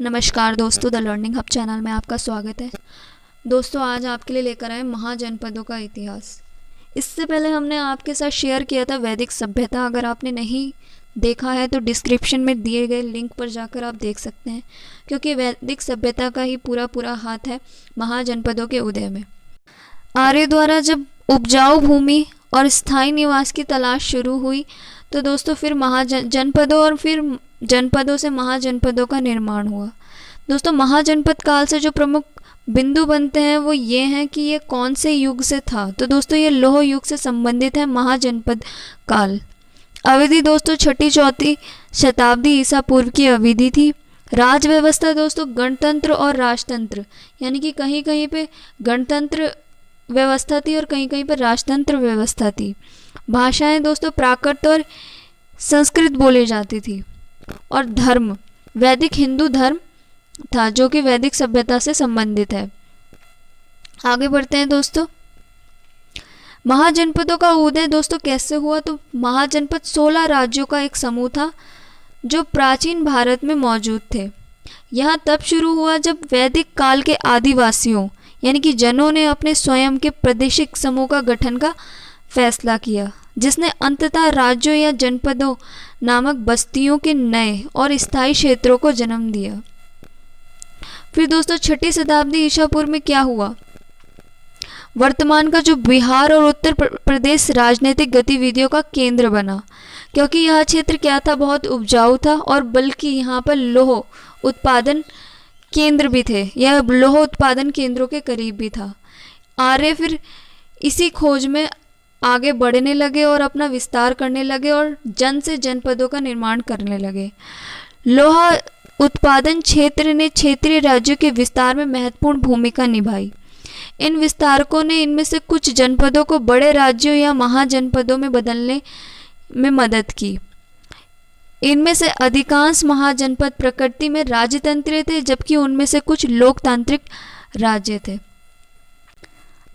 नमस्कार दोस्तों, the learning hub channel में आपका स्वागत है। दोस्तों, आज आपके लिए लेकर आए महाजनपदों का इतिहास। इससे पहले हमने आपके साथ शेयर किया था वैदिक सभ्यता। अगर आपने नहीं देखा है तो डिस्क्रिप्शन में दिए गए लिंक पर जाकर आप देख सकते हैं, क्योंकि वैदिक सभ्यता का ही पूरा हाथ है महाजनपदों के उदय में। आर्य द्वारा जब उपजाऊ भूमि और स्थायी निवास की तलाश शुरू हुई तो दोस्तों फिर जनपदों और फिर जनपदों से महाजनपदों का निर्माण हुआ। दोस्तों, महाजनपद काल से जो प्रमुख बिंदु बनते हैं वो ये हैं कि ये कौन से युग से था। तो दोस्तों ये लौह युग से संबंधित है महाजनपद काल। अवधि दोस्तों 6ठी-4ठी शताब्दी ईसा पूर्व की अवधि थी। राज व्यवस्था दोस्तों गणतंत्र और राजतंत्र, यानी कि कहीं कहीं पे गणतंत्र व्यवस्था थी और कहीं कहीं पर राजतंत्र व्यवस्था थी। भाषाएं दोस्तों प्राकृत और संस्कृत बोली जाती थी। और धर्म वैदिक हिंदू धर्म था, जो कि वैदिक सभ्यता से संबंधित है। आगे बढ़ते हैं दोस्तों। महाजनपदों का उदय दोस्तों कैसे हुआ? तो महाजनपद 16 राज्यों का एक समूह था जो प्राचीन भारत में मौजूद थे। यह तब शुरू हुआ जब वैदिक काल के आदिवासियों यानी कि जनों ने अपने स्वयं के प्रादेशिक समूह का गठन का फैसला किया, जिसने अंततः राज्यों या जनपदों नामक बस्तियों के नए और स्थायी क्षेत्रों को जन्म दिया। फिर दोस्तों 6ठी शताब्दी ईसा पूर्व में क्या हुआ? वर्तमान का जो बिहार और उत्तर प्रदेश राजनीतिक गतिविधियों का केंद्र बना, क्योंकि यह क्षेत्र क्या था, बहुत उपजाऊ था और बल्कि यहाँ पर लौह उत्पादन केंद्र भी थे। यह लौह उत्पादन केंद्रों के करीब भी था। आर्य फिर इसी खोज में आगे बढ़ने लगे और अपना विस्तार करने लगे और जन से जनपदों का निर्माण करने लगे। लोहा उत्पादन क्षेत्र ने क्षेत्रीय राज्यों के विस्तार में महत्वपूर्ण भूमिका निभाई। इन विस्तारकों ने इनमें से कुछ जनपदों को बड़े राज्यों या महाजनपदों में बदलने में मदद की। इनमें से अधिकांश महाजनपद प्रकृति में राज्यतंत्र थे, जबकि उनमें से कुछ लोकतांत्रिक राज्य थे।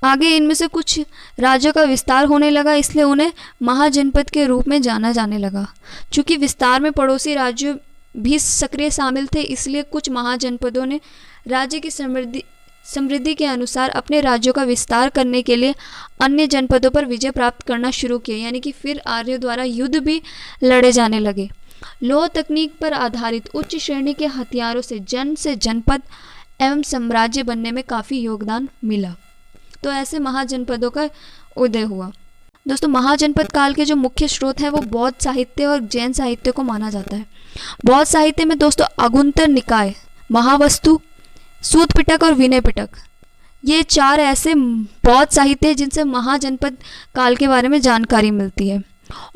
आगे इनमें से कुछ राज्यों का विस्तार होने लगा, इसलिए उन्हें महाजनपद के रूप में जाना जाने लगा। चूँकि विस्तार में पड़ोसी राज्यों भी सक्रिय शामिल थे, इसलिए कुछ महाजनपदों ने राज्य की समृद्धि के अनुसार अपने राज्यों का विस्तार करने के लिए अन्य जनपदों पर विजय प्राप्त करना शुरू किया। यानी कि फिर आर्यों द्वारा युद्ध भी लड़े जाने लगे। लौह तकनीक पर आधारित उच्च श्रेणी के हथियारों से जनपद एवं साम्राज्य बनने में काफ़ी योगदान मिला। तो ऐसे महाजनपदों का उदय हुआ। दोस्तों, महाजनपद काल के जो मुख्य स्रोत हैं वो बौद्ध साहित्य और जैन साहित्य को माना जाता है। बौद्ध साहित्य में दोस्तों अगुंतर निकाय, महावस्तु, सूत पिटक और विनय पिटक, ये 4 ऐसे बौद्ध साहित्य हैं जिनसे महाजनपद काल के बारे में जानकारी मिलती है।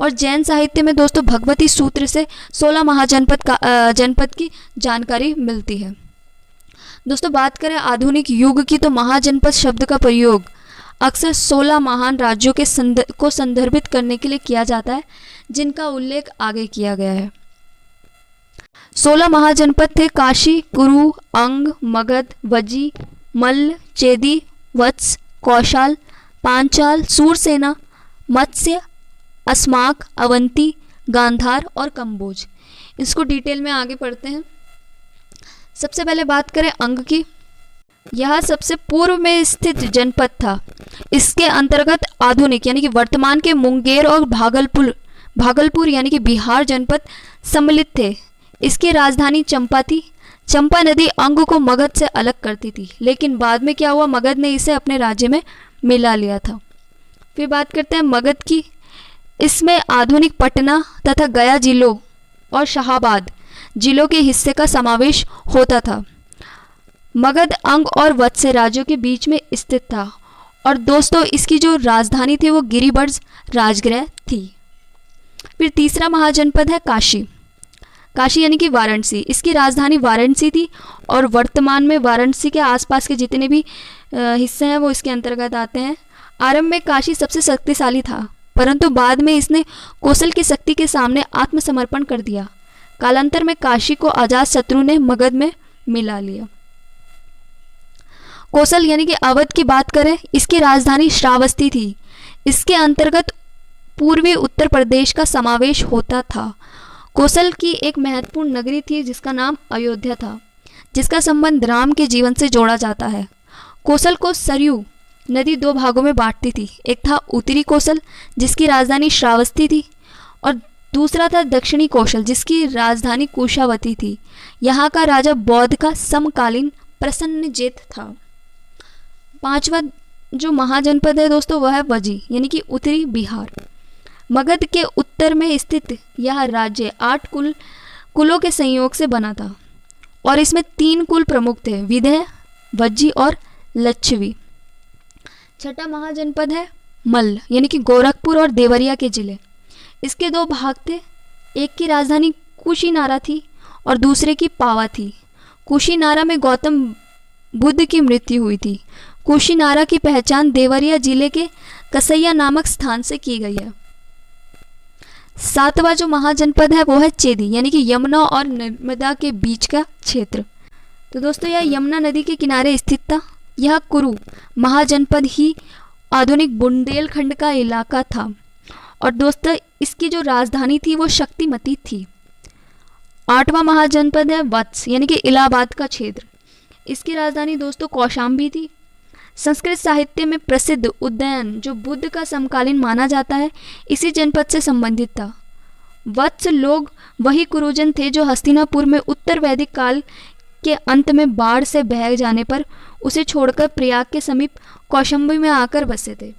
और जैन साहित्य में दोस्तों भगवती सूत्र से 16 जनपद की जानकारी मिलती है। दोस्तों, बात करें आधुनिक युग की तो महाजनपद शब्द का प्रयोग अक्सर 16 महान राज्यों के को संदर्भित करने के लिए किया जाता है, जिनका उल्लेख आगे किया गया है। 16 महाजनपद थे काशी, कुरु, अंग, मगध, वजी, मल्ल, चेदी, वत्स, कौशाल, पांचाल, सूरसेना, मत्स्य, अस्माक, अवंती, गांधार और कंबोज। इसको डिटेल में आगे पढ़ते हैं। सबसे पहले बात करें अंग की। यह सबसे पूर्व में स्थित जनपद था। इसके अंतर्गत आधुनिक यानी कि वर्तमान के मुंगेर और भागलपुर यानी कि बिहार जनपद सम्मिलित थे। इसकी राजधानी चंपा थी। चंपा नदी अंग को मगध से अलग करती थी, लेकिन बाद में क्या हुआ, मगध ने इसे अपने राज्य में मिला लिया था। फिर बात करते हैं मगध की। इसमें आधुनिक पटना तथा गया जिलों और शाहाबाद जिलों के हिस्से का समावेश होता था। मगध अंग और वत्स्य राज्यों के बीच में स्थित था। और दोस्तों इसकी जो राजधानी थी वो गिरिब्रज राजगृह थी। फिर तीसरा महाजनपद है काशी। काशी यानी कि वाराणसी। इसकी राजधानी वाराणसी थी और वर्तमान में वाराणसी के आसपास के जितने भी हिस्से हैं वो इसके अंतर्गत आते हैं। आरंभ में काशी सबसे शक्तिशाली था, परंतु बाद में इसने कौशल की शक्ति के सामने आत्मसमर्पण कर दिया। कालांतर में काशी को अजातशत्रु ने मगध में मिला लिया। कौशल यानी कि अवध की बात करें, इसकी राजधानी श्रावस्ती थी। इसके अंतर्गत पूर्वी उत्तर प्रदेश का समावेश होता था। कौशल की एक महत्वपूर्ण नगरी थी जिसका नाम अयोध्या था, जिसका संबंध राम के जीवन से जोड़ा जाता है। कोसल को सरयू नदी दो भागों में बांटती थी। एक था उत्तरी कोसल जिसकी राजधानी श्रावस्ती थी और दूसरा था दक्षिणी कौशल जिसकी राजधानी कुशावती थी। यहाँ का राजा बौद्ध का समकालीन प्रसन्नजित था। पांचवा जो महाजनपद है दोस्तों वह है वजी यानी कि उत्तरी बिहार। मगध के उत्तर में स्थित यह राज्य 8 कुलों के संयोग से बना था और इसमें 3 कुल प्रमुख थे, विदेह, वज्जी और लच्छवी। छठा महाजनपद है मल्ल यानी कि गोरखपुर और देवरिया के जिले। इसके 2 भाग थे, एक की राजधानी कुशीनारा थी और दूसरे की पावा थी। कुशीनारा में गौतम बुद्ध की मृत्यु हुई थी। कुशीनारा की पहचान देवरिया जिले के कसैया नामक स्थान से की गई है। 7वां जो महाजनपद है वो है चेदी यानी कि यमुना और नर्मदा के बीच का क्षेत्र। तो दोस्तों यह यमुना नदी के किनारे स्थित था। यह कुरु महाजनपद ही आधुनिक बुंदेलखंड का इलाका था और दोस्तों इसकी जो राजधानी थी वो शक्तिमती थी। 8वां महाजनपद है वत्स यानी कि इलाहाबाद का क्षेत्र। इसकी राजधानी दोस्तों कौशाम्बी थी। संस्कृत साहित्य में प्रसिद्ध उद्यान जो बुद्ध का समकालीन माना जाता है इसी जनपद से संबंधित था। वत्स लोग वही कुरुजन थे जो हस्तिनापुर में उत्तर वैदिक काल के अंत में बाढ़ से बह जाने पर उसे छोड़कर प्रयाग के समीप कौशाम्बी में आकर बसे थे।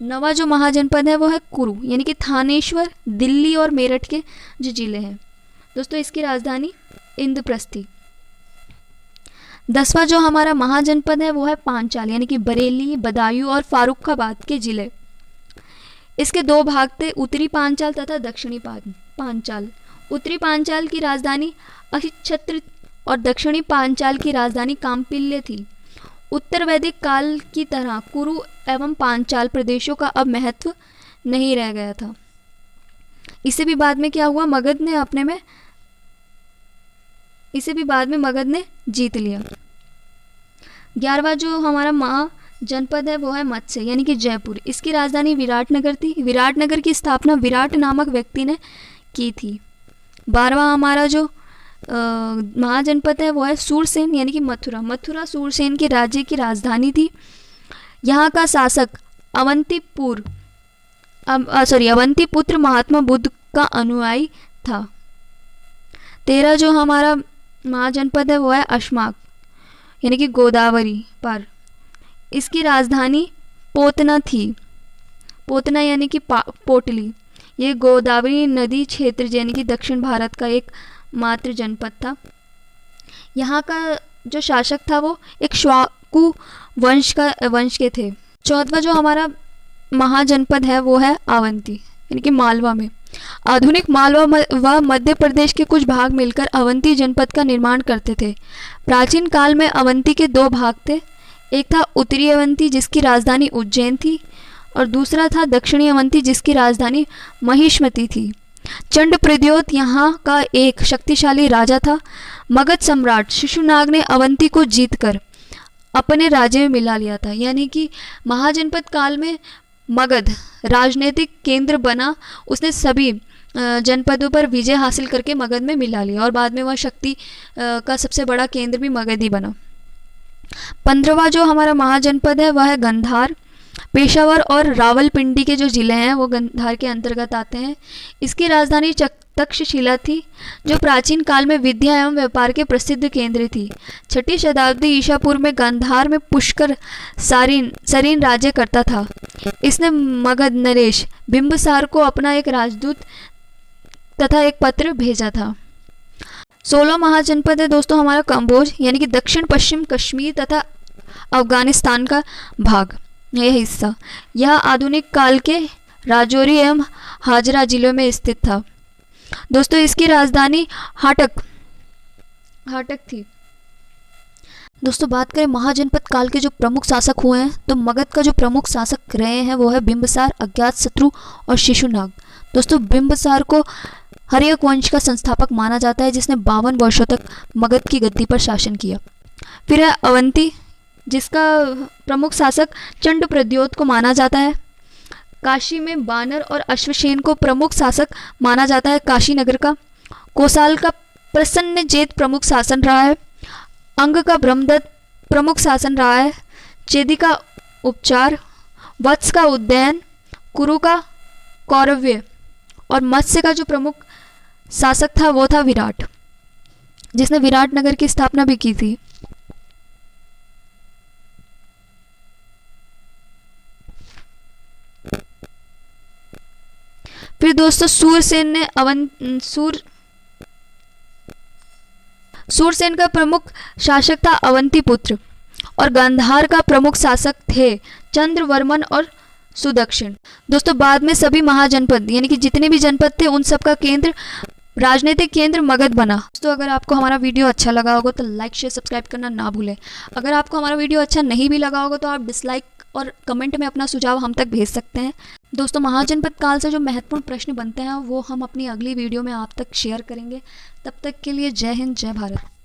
9वां जो महाजनपद है वो है कुरु यानी कि थानेश्वर, दिल्ली और मेरठ के जो जिले हैं। दोस्तों इसकी राजधानी इंद्रप्रस्थी। 10वां जो हमारा महाजनपद है वो है पांचाल यानी कि बरेली, बदायूं और फारुखाबाद के जिले। इसके 2 भाग थे, उत्तरी पांचाल तथा दक्षिणी पांचाल। उत्तरी पांचाल की राजधानी अहिच्छत्र और दक्षिणी पांचाल की राजधानी काम्पिल्य थी। उत्तर वैदिक काल की तरह कुरु एवं पांचाल प्रदेशों का अब महत्व नहीं रह गया था। इसे भी बाद में क्या हुआ, मगध ने मगध ने जीत लिया। 11वां जो हमारा महाजनपद है वो है मत्स्य यानी कि जयपुर। इसकी राजधानी विराटनगर थी। विराटनगर की स्थापना विराट नामक व्यक्ति ने की थी। 12वां हमारा जो महाजनपद है वो है सूरसेन यानी कि मथुरा। मथुरा सूरसेन के राज्य की राजधानी थी। यहाँ का शासक अवंतीपुत्र महात्मा बुद्ध का अनुयायी था। 13 जो हमारा महाजनपद है वो है अश्माक यानी कि गोदावरी पर। इसकी राजधानी पोतना थी। पोतना यानी कि पोटली। ये गोदावरी नदी क्षेत्र यानी कि दक्षिण भारत का एक मात्र जनपद था। यहाँ का जो शासक था वो एक श्वाकु वंश के थे। 14वां जो हमारा महाजनपद है वो है अवंती यानी कि मालवा में। आधुनिक मालवा व मध्य प्रदेश के कुछ भाग मिलकर अवंती जनपद का निर्माण करते थे। प्राचीन काल में अवंती के 2 भाग थे, एक था उत्तरी अवंती जिसकी राजधानी उज्जैन थी और दूसरा था दक्षिणी अवंती जिसकी राजधानी महिष्मती थी। चंड प्रद्योत यहाँ का एक शक्तिशाली राजा था। मगध सम्राट शिशुनाग ने अवंती को जीतकर अपने राज्य में मिला लिया था। यानी कि महाजनपद काल में मगध राजनीतिक केंद्र बना। उसने सभी जनपदों पर विजय हासिल करके मगध में मिला लिया और बाद में वह शक्ति का सबसे बड़ा केंद्र भी मगध ही बना। 15वां जो हमारा महाजनपद है वह है गंधार। पेशावर और रावलपिंडी के जो जिले हैं वो गंधार के अंतर्गत आते हैं। इसकी राजधानी तक्षशिला थी जो प्राचीन काल में विद्या एवं व्यापार के प्रसिद्ध केंद्र थी। 6ठी शताब्दी ईसा पूर्व में गंधार में पुष्कर सरीन राज्य करता था। इसने मगध नरेश बिंबिसार को अपना एक राजदूत तथा एक पत्र भेजा था। 16 महाजनपद है दोस्तों हमारा कंबोज यानी कि दक्षिण पश्चिम कश्मीर तथा अफगानिस्तान का भाग, यह हिस्सा। यह आधुनिक काल के राजौरी एवं हाजरा जिलों में स्थित था। दोस्तों इसकी राजधानी हाटक थी। दोस्तों बात करें महाजनपद काल के जो प्रमुख शासक हुए हैं तो मगध का जो प्रमुख शासक रहे हैं वो है बिंबिसार, अज्ञातशत्रु और शिशुनाग। दोस्तों बिंबिसार को हर्यक वंश का संस्थापक माना जाता है जिसने 52 वर्षों तक मगध की गद्दी पर शासन किया। फिर है अवंती जिसका प्रमुख शासक चंड प्रद्योत को माना जाता है। काशी में बानर और अश्वसेन को प्रमुख शासक माना जाता है काशी नगर का। कोसाल का प्रसन्नजित प्रमुख शासन रहा है। अंग का ब्रह्मदत्त प्रमुख शासन रहा है, चेदी का उपचार, वत्स का उद्ययन, कुरु का कौरव्य और मत्स्य का जो प्रमुख शासक था वो था विराट, जिसने विराट नगर की स्थापना भी की थी। फिर दोस्तों सूरसेन ने सूरसेन का प्रमुख शासक था अवंतीपुत्र और गांधार का प्रमुख शासक थे चंद्रवर्मन और सुदक्षिण। दोस्तों बाद में सभी महाजनपद यानी कि जितने भी जनपद थे उन सब का केंद्र, राजनीतिक केंद्र मगध बना। दोस्तों अगर आपको हमारा वीडियो अच्छा लगा होगा तो लाइक शेयर सब्सक्राइब करना ना भूलें। अगर आपको हमारा वीडियो अच्छा नहीं भी लगा होगा तो आप डिसलाइक और कमेंट में अपना सुझाव हम तक भेज सकते हैं। दोस्तों महाजनपद काल से जो महत्वपूर्ण प्रश्न बनते हैं वो हम अपनी अगली वीडियो में आप तक शेयर करेंगे। तब तक के लिए जय हिंद, जय भारत।